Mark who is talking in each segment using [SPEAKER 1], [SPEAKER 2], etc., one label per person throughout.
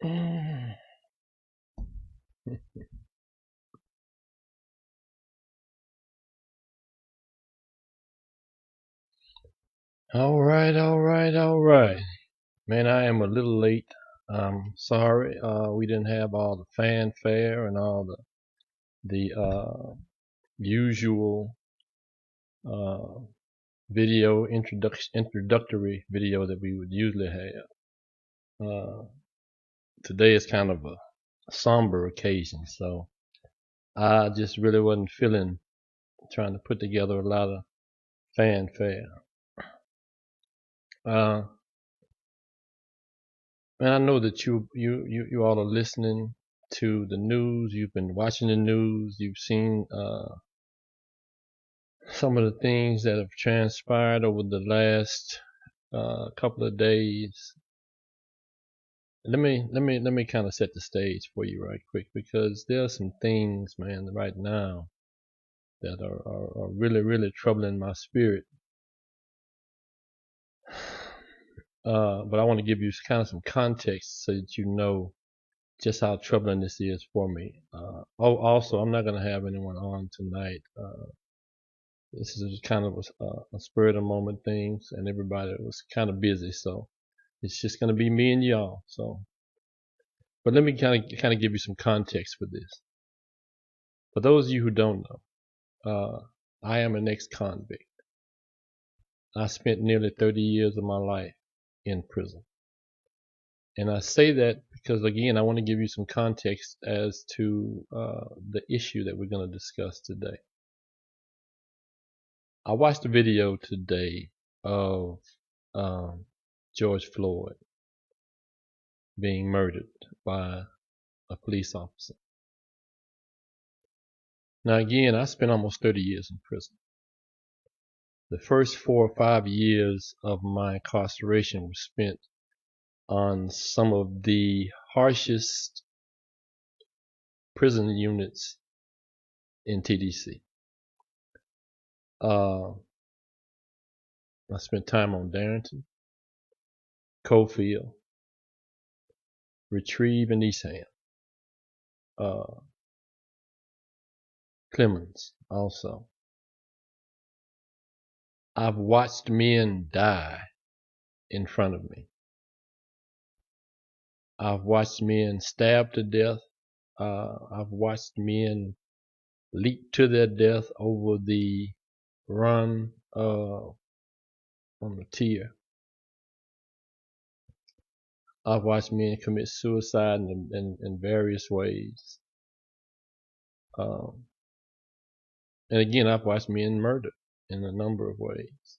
[SPEAKER 1] All right, all right, all right. Man, I am a little late. I'm sorry. We didn't have all the fanfare and all the usual uh, video introductory video that we would usually have. Today is kind of a somber occasion, so I just really wasn't feeling trying to put together a lot of fanfare. Uh, and I know that you all are listening to the news. You've been watching the news. You've seen some of the things that have transpired over the last couple of days. Let me kind of set the stage for you right quick, because there are some things, man, right now that are really troubling my spirit. But I want to give you kind of some context so that you know just how troubling this is for me. Also, I'm not going to have anyone on tonight. This is kind of a spur of the moment things, and everybody was kind of busy, so it's just going to be me and y'all. So, but let me kind of give you some context for this. For those of you who don't know, I am an ex-convict. I spent nearly 30 years of my life in prison. And I say that because, again, I want to give you some context as to the issue that we're going to discuss today. I watched a video today of George Floyd being murdered by a police officer. Now, again, I spent almost 30 years in prison. The first 4 or 5 years of my incarceration were spent on some of the harshest prison units in TDC. I spent time on Darrington, Cofield, Retrieve, and Eastham. Clemens also. I've watched men die in front of me. I've watched men stabbed to death. I've watched men leap to their death over the run on the tier. I've watched men commit suicide in various ways. And again, I've watched men murdered in a number of ways.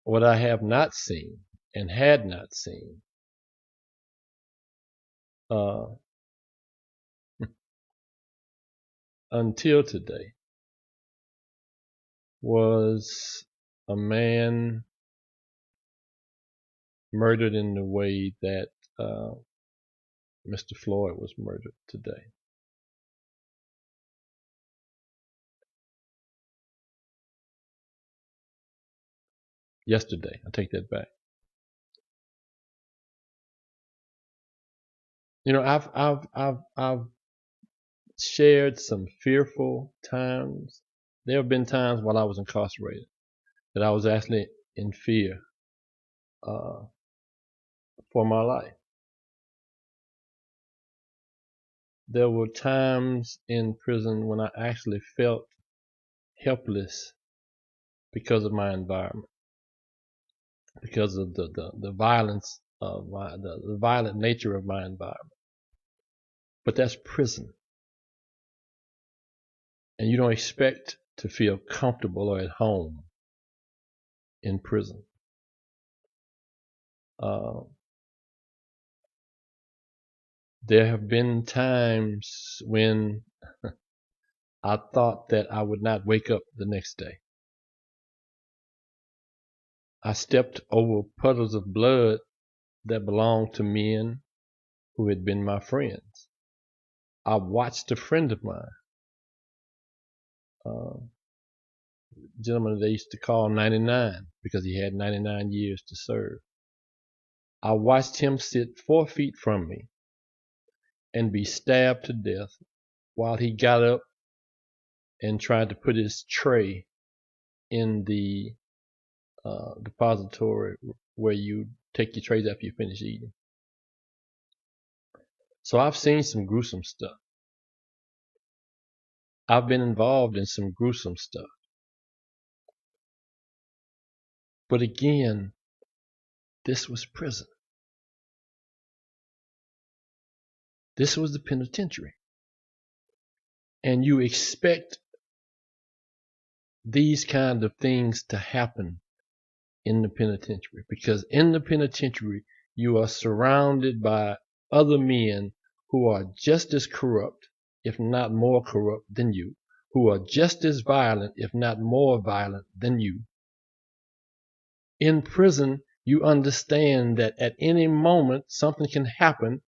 [SPEAKER 1] What I have not seen and had not seen until today was a man murdered in the way that Mr. Floyd was murdered today. Yesterday, I take that back. You know, I've shared some fearful times. There have been times while I was incarcerated that I was actually in fear for my life. There were times in prison when I actually felt helpless because of my environment, because of the violence of the violent nature of my environment. But that's prison. And you don't expect to feel comfortable or at home in prison. There have been times when I thought that I would not wake up the next day. I stepped over puddles of blood that belonged to men who had been my friends. I watched a friend of mine, gentleman they used to call 99 because he had 99 years to serve. I watched him sit 4 feet from me and be stabbed to death while he got up and tried to put his tray in the depository where you take your trays after you finish eating. So I've seen some gruesome stuff. I've been involved in some gruesome stuff. But again, this was prison. This was the penitentiary. And you expect these kind of things to happen in the penitentiary, because in the penitentiary you are surrounded by other men who are just as corrupt, if not more corrupt than you, who are just as violent, if not more violent than you. In prison, you understand that at any moment something can happen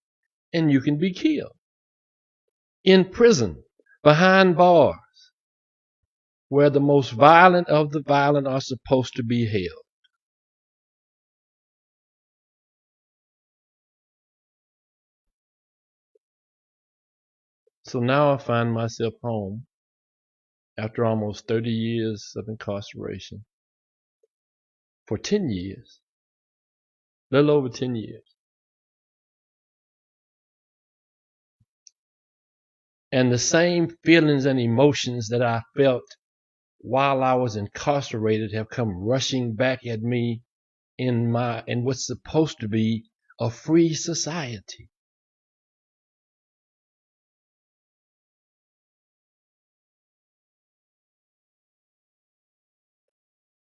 [SPEAKER 1] and you can be killed. In prison, behind bars, where the most violent of the violent are supposed to be held. So now I find myself home after almost 30 years of incarceration for 10 years, a little over 10 years. And the same feelings and emotions that I felt while I was incarcerated have come rushing back at me in what's supposed to be a free society.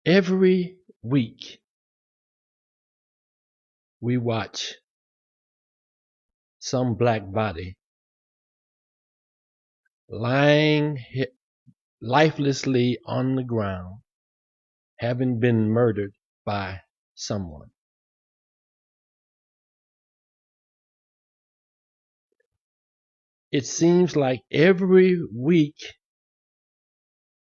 [SPEAKER 1] Every week we watch some black body lying lifelessly on the ground, having been murdered by someone. It seems like every week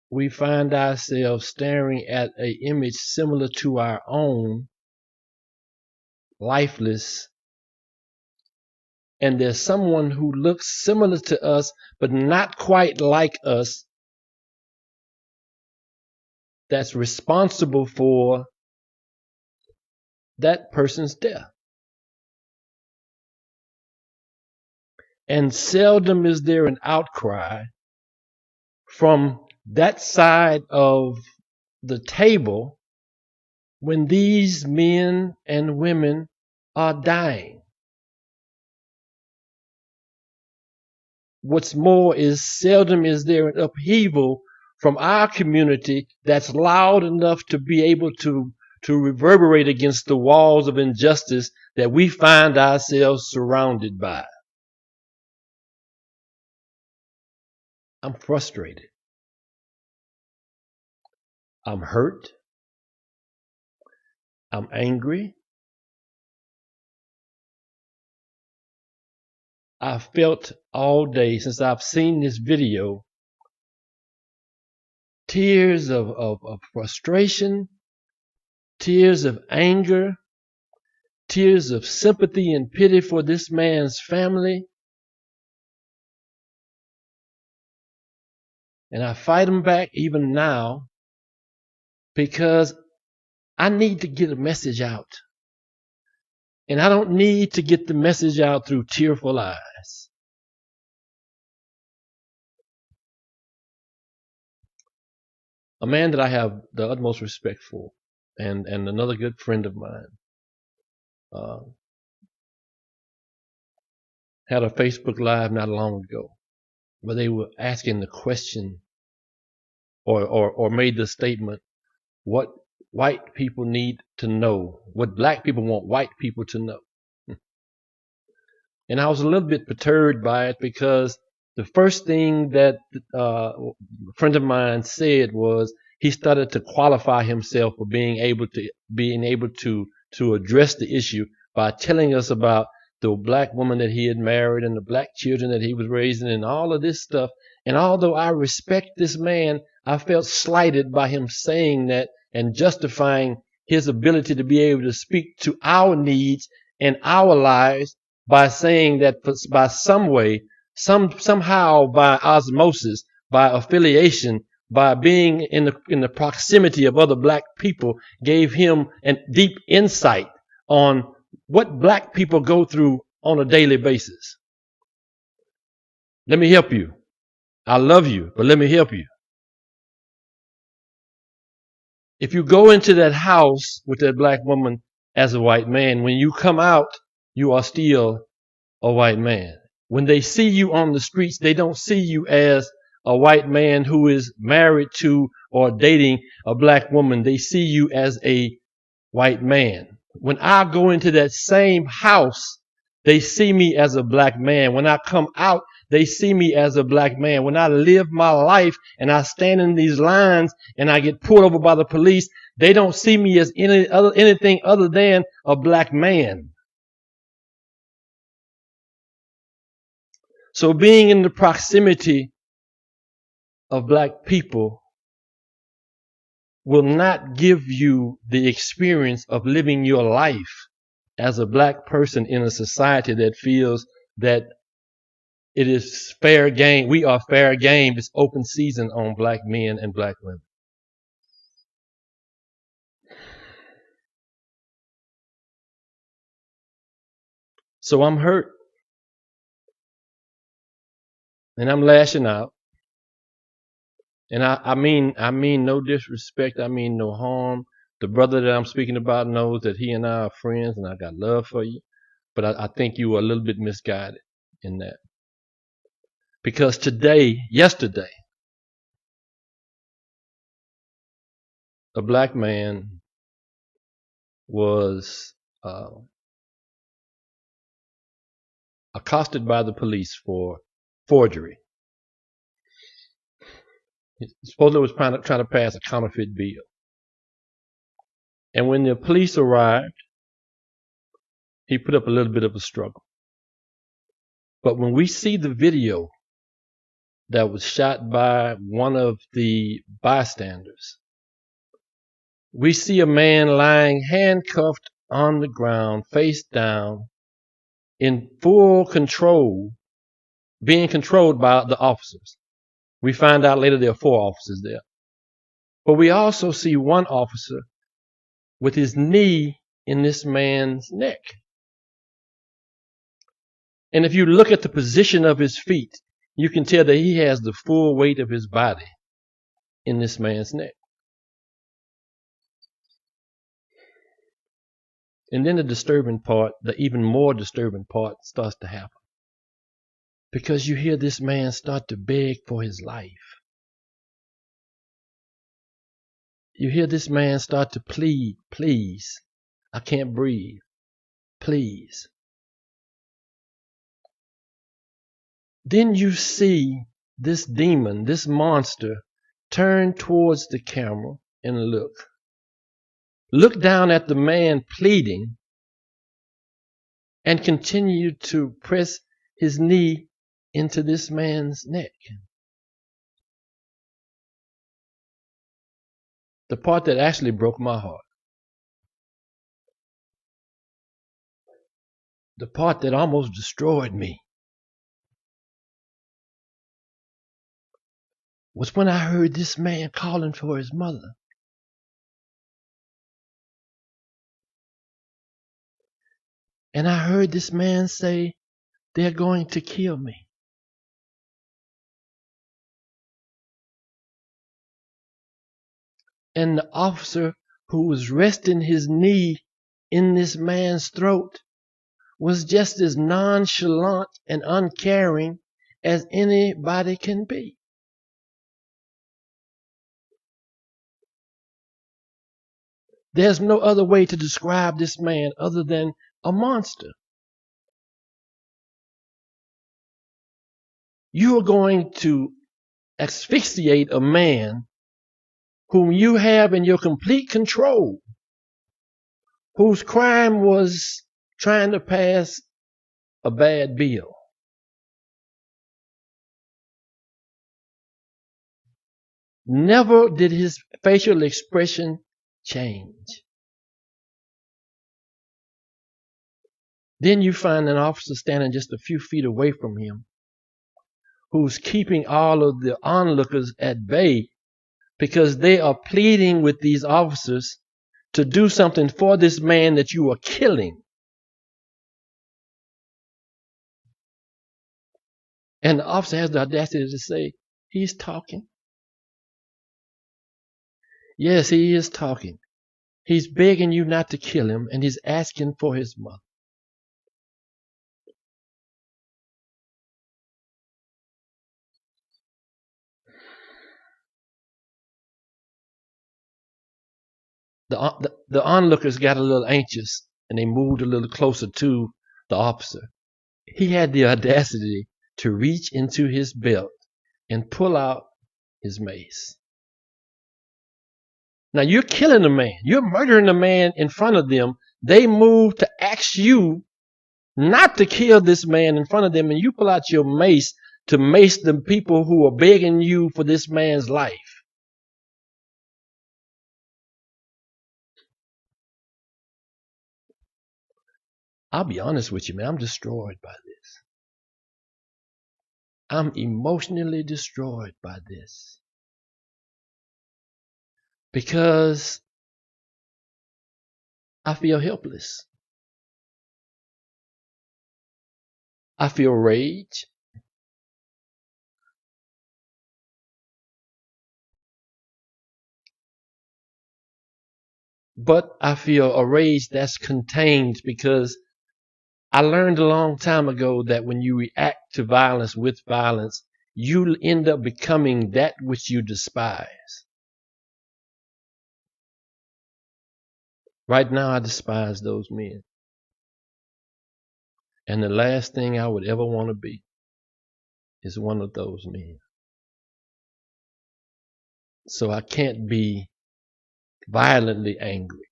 [SPEAKER 1] we find ourselves staring at an image similar to our own, lifeless, and there's someone who looks similar to us but not quite like us that's responsible for that person's death. And seldom is there an outcry from that side of the table when these men and women are dying. What's more is seldom is there an upheaval from our community that's loud enough to be able to reverberate against the walls of injustice that we find ourselves surrounded by. I'm frustrated. I'm hurt. I'm angry. I felt all day since I've seen this video tears of frustration, tears of anger, tears of sympathy and pity for this man's family. And I fight them back even now because I need to get a message out. And I don't need to get the message out through tearful eyes. A man that I have the utmost respect for, and another good friend of mine, had a Facebook Live not long ago where they were asking the question or made the statement, what white people need to know, what black people want white people to know. And I was a little bit perturbed by it because the first thing that a friend of mine said was he started to qualify himself for being able to address the issue by telling us about the black woman that he had married and the black children that he was raising and all of this stuff. And although I respect this man, I felt slighted by him saying that and justifying his ability to be able to speak to our needs and our lives by saying that by some way, somehow by osmosis, by affiliation, by being in the proximity of other black people, gave him a deep insight on what black people go through on a daily basis. Let me help you. I love you, but let me help you. If you go into that house with that black woman as a white man, when you come out, you are still a white man. When they see you on the streets, they don't see you as a white man who is married to or dating a black woman. They see you as a white man. When I go into that same house, they see me as a black man. When I come out, they see me as a black man. When I live my life and I stand in these lines and I get pulled over by the police, they don't see me as anything other than a black man. So being in the proximity of black people will not give you the experience of living your life as a black person in a society that feels that it is fair game. We are fair game. It's open season on black men and black women. So I'm hurt. And I'm lashing out. And I mean no disrespect. I mean no harm. The brother that I'm speaking about knows that he and I are friends and I got love for you. But I think you were a little bit misguided in that. Because yesterday, a black man was accosted by the police for forgery. He supposedly was trying to pass a counterfeit bill. And when the police arrived, he put up a little bit of a struggle. But when we see the video that was shot by one of the bystanders, we see a man lying handcuffed on the ground, face down, in full control, being controlled by the officers. We find out later there are 4 officers there. But we also see one officer with his knee in this man's neck. And if you look at the position of his feet, you can tell that he has the full weight of his body in this man's neck. And then the even more disturbing part starts to happen. Because you hear this man start to beg for his life. You hear this man start to plead, please, I can't breathe, please. Then you see this demon, this monster, turn towards the camera and look down at the man pleading, and continue to press his knee into this man's neck. The part that actually broke my heart, the part that almost destroyed me, was when I heard this man calling for his mother. And I heard this man say, they're going to kill me. And the officer who was resting his knee in this man's throat was just as nonchalant and uncaring as anybody can be. There's no other way to describe this man other than a monster. You are going to asphyxiate a man whom you have in your complete control, whose crime was trying to pass a bad bill. Never did his facial expression change. Then you find an officer standing just a few feet away from him who's keeping all of the onlookers at bay because they are pleading with these officers to do something for this man that you are killing. And the officer has the audacity to say, he's talking. Yes, he is talking. He's begging you not to kill him, and he's asking for his mother. The onlookers got a little anxious, and they moved a little closer to the officer. He had the audacity to reach into his belt and pull out his mace. Now you're killing a man. You're murdering a man in front of them. They move to ask you not to kill this man in front of them, and you pull out your mace to mace the people who are begging you for this man's life. I'll be honest with you, man. I'm destroyed by this. I'm emotionally destroyed by this. Because I feel helpless. I feel rage. But I feel a rage that's contained because I learned a long time ago that when you react to violence with violence, you'll end up becoming that which you despise. Right now, I despise those men. And the last thing I would ever want to be is one of those men. So I can't be violently angry.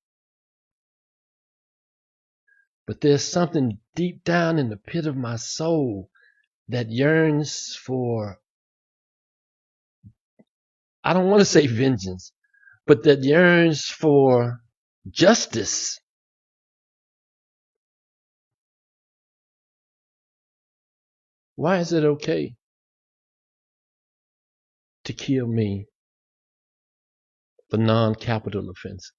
[SPEAKER 1] But there's something deep down in the pit of my soul that yearns for, I don't want to say vengeance, but that yearns for justice. Why is it okay to kill me for non-capital offenses?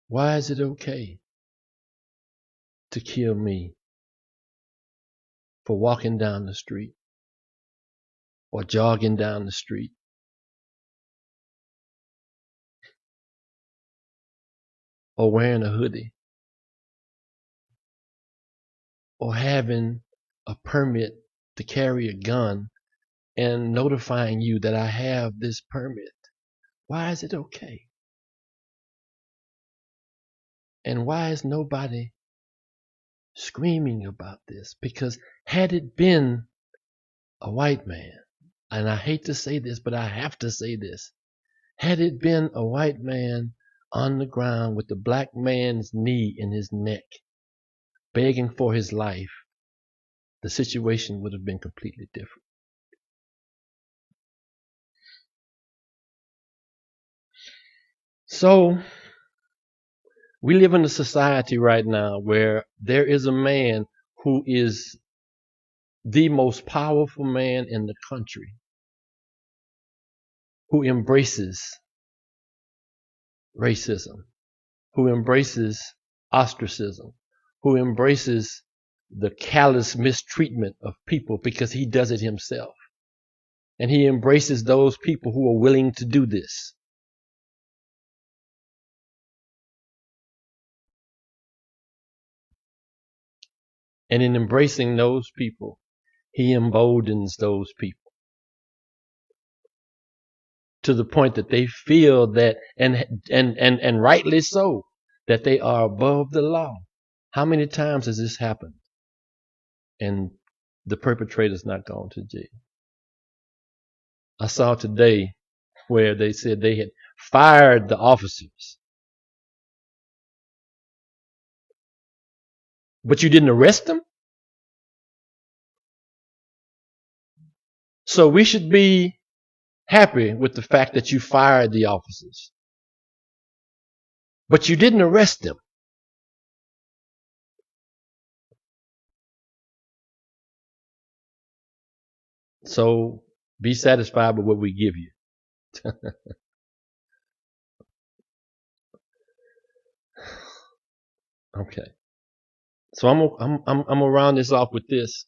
[SPEAKER 1] Why is it okay to kill me for walking down the street or jogging down the street or wearing a hoodie or having a permit to carry a gun and notifying you that I have this permit? Why is it okay? And why is nobody screaming about this? Because had it been a white man, and I hate to say this, but I have to say this, had it been a white man on the ground with the black man's knee in his neck, begging for his life, the situation would have been completely different. So we live in a society right now where there is a man who is the most powerful man in the country, who embraces racism, who embraces ostracism, who embraces the callous mistreatment of people because he does it himself. And he embraces those people who are willing to do this. And in embracing those people, he emboldens those people to the point that they feel that, and rightly so, that they are above the law. How many times has this happened? And the perpetrator's not gone to jail. I saw today where they said they had fired the officers. But you didn't arrest them? So we should be happy with the fact that you fired the officers. But you didn't arrest them. So be satisfied with what we give you. Okay. So I'm gonna round this off with this,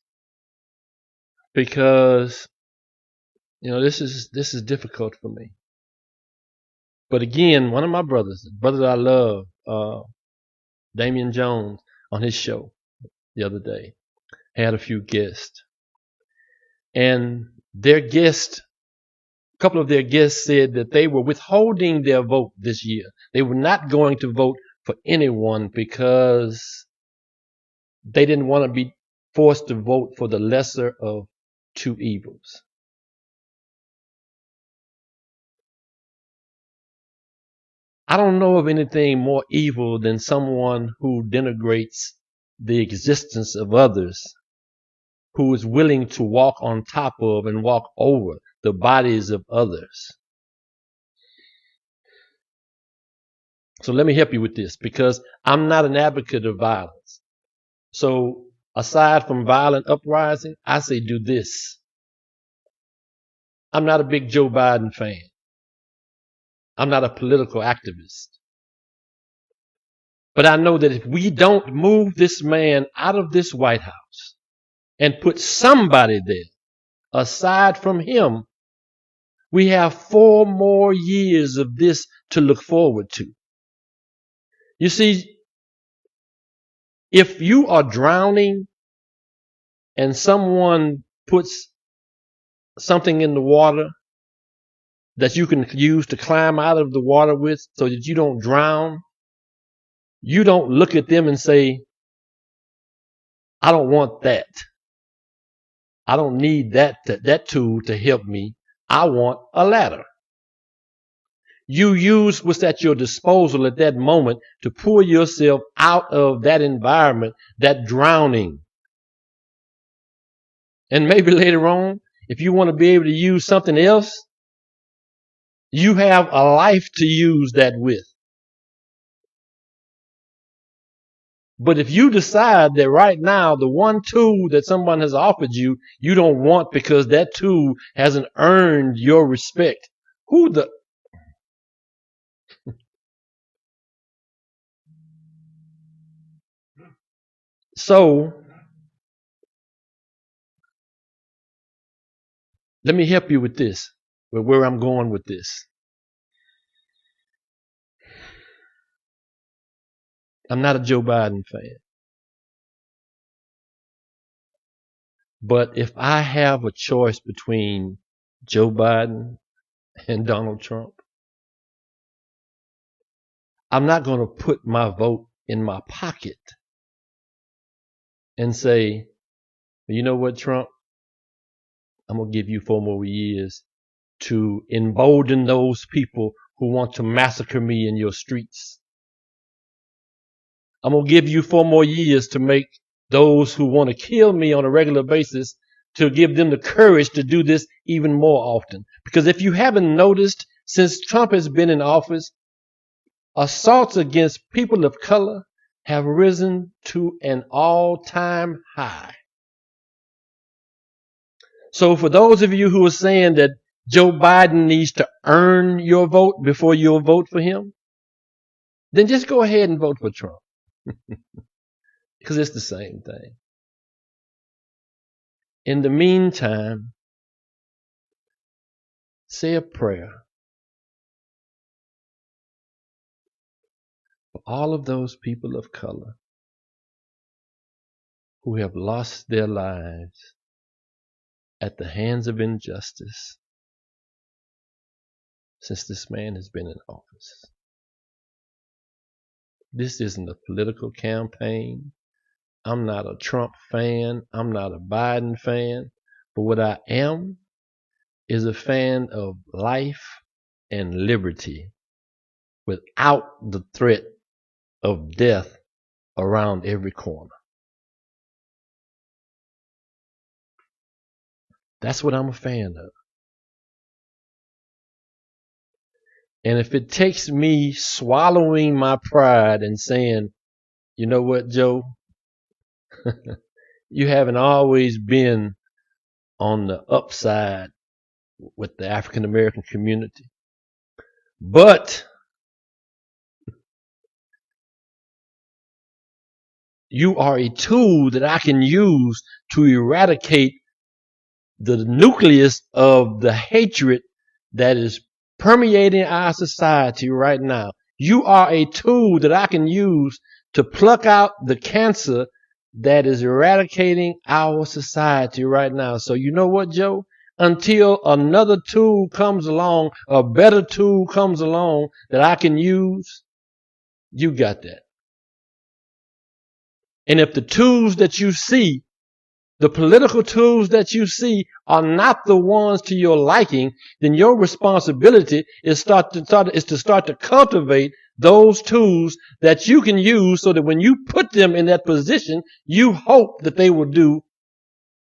[SPEAKER 1] because this is difficult for me. But again, one of my brothers, the brother that I love, Damian Jones, on his show the other day, had a few guests, and a couple of their guests said that they were withholding their vote this year. They were not going to vote for anyone because they didn't want to be forced to vote for the lesser of two evils. I don't know of anything more evil than someone who denigrates the existence of others, who is willing to walk on top of and walk over the bodies of others. So let me help you with this, because I'm not an advocate of violence. So aside from violent uprising, I say do this. I'm not a big Joe Biden fan. I'm not a political activist. But I know that if we don't move this man out of this White House and put somebody there aside from him, we have 4 more years of this to look forward to. You see, if you are drowning and someone puts something in the water that you can use to climb out of the water with so that you don't drown, you don't look at them and say, I don't want that. I don't need that tool to help me. I want a ladder. You use what's at your disposal at that moment to pull yourself out of that environment, that drowning. And maybe later on, if you want to be able to use something else, you have a life to use that with. But if you decide that right now the one tool that someone has offered you, you don't want because that tool hasn't earned your respect, So let me help you with this, with where I'm going with this. I'm not a Joe Biden fan. But if I have a choice between Joe Biden and Donald Trump, I'm not going to put my vote in my pocket and say, you know what, Trump, I'm going to give you 4 more years to embolden those people who want to massacre me in your streets. I'm going to give you 4 more years to make those who want to kill me on a regular basis, to give them the courage to do this even more often. Because if you haven't noticed, since Trump has been in office, assaults against people of color have risen to an all-time high. So for those of you who are saying that Joe Biden needs to earn your vote before you'll vote for him, then just go ahead and vote for Trump. Because it's the same thing. In the meantime, say a prayer for all of those people of color who have lost their lives at the hands of injustice since this man has been in office. This isn't a political campaign. I'm not a Trump fan. I'm not a Biden fan. But what I am is a fan of life and liberty without the threat of death around every corner. That's what I'm a fan of. And if it takes me swallowing my pride and saying, you know what, Joe, you haven't always been on the upside with the African American community. But you are a tool that I can use to eradicate the nucleus of the hatred that is permeating our society right now. You are a tool that I can use to pluck out the cancer that is eradicating our society right now. So you know what, Joe? Until another tool comes along, a better tool comes along that I can use, you got that. And if the tools that you see, the political tools that you see are not the ones to your liking, then your responsibility is to start to cultivate those tools that you can use so that when you put them in that position, you hope that they will do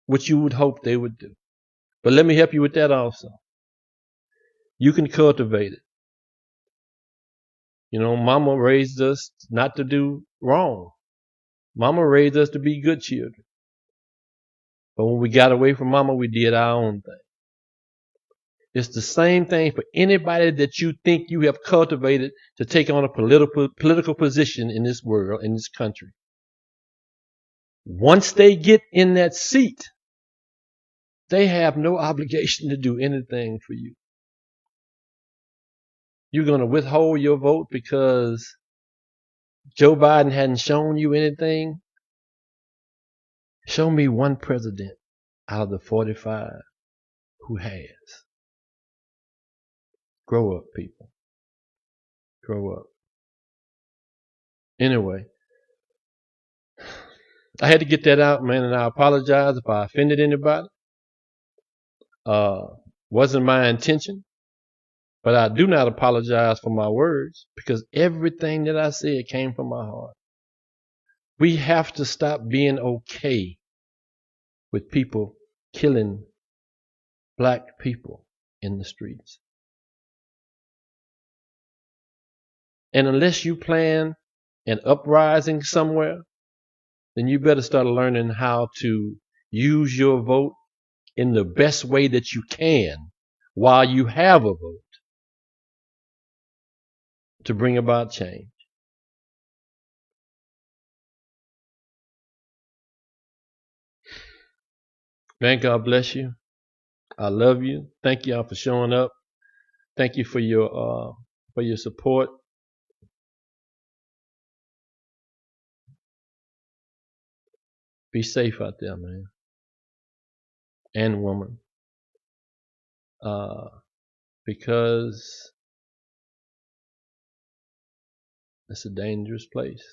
[SPEAKER 1] what you would hope they would do. But let me help you with that also. You can cultivate it. You know, mama raised us not to do wrong. Mama raised us to be good children. But when we got away from mama, we did our own thing. It's the same thing for anybody that you think you have cultivated to take on a political position in this world, in this country. Once they get in that seat, they have no obligation to do anything for you. You're going to withhold your vote because Joe Biden hadn't shown you anything? Show me one president out of the 45 who has. Grow up, people. Grow up. Anyway, I had to get that out, man, and I apologize if I offended anybody. Wasn't my intention, but I do not apologize for my words because everything that I said came from my heart. We have to stop being okay with people killing black people in the streets. And unless you plan an uprising somewhere, then you better start learning how to use your vote in the best way that you can while you have a vote to bring about change. Man, God bless you. I love you. Thank y'all for showing up. Thank you for your support. Be safe out there, man. And woman. Because it's a dangerous place.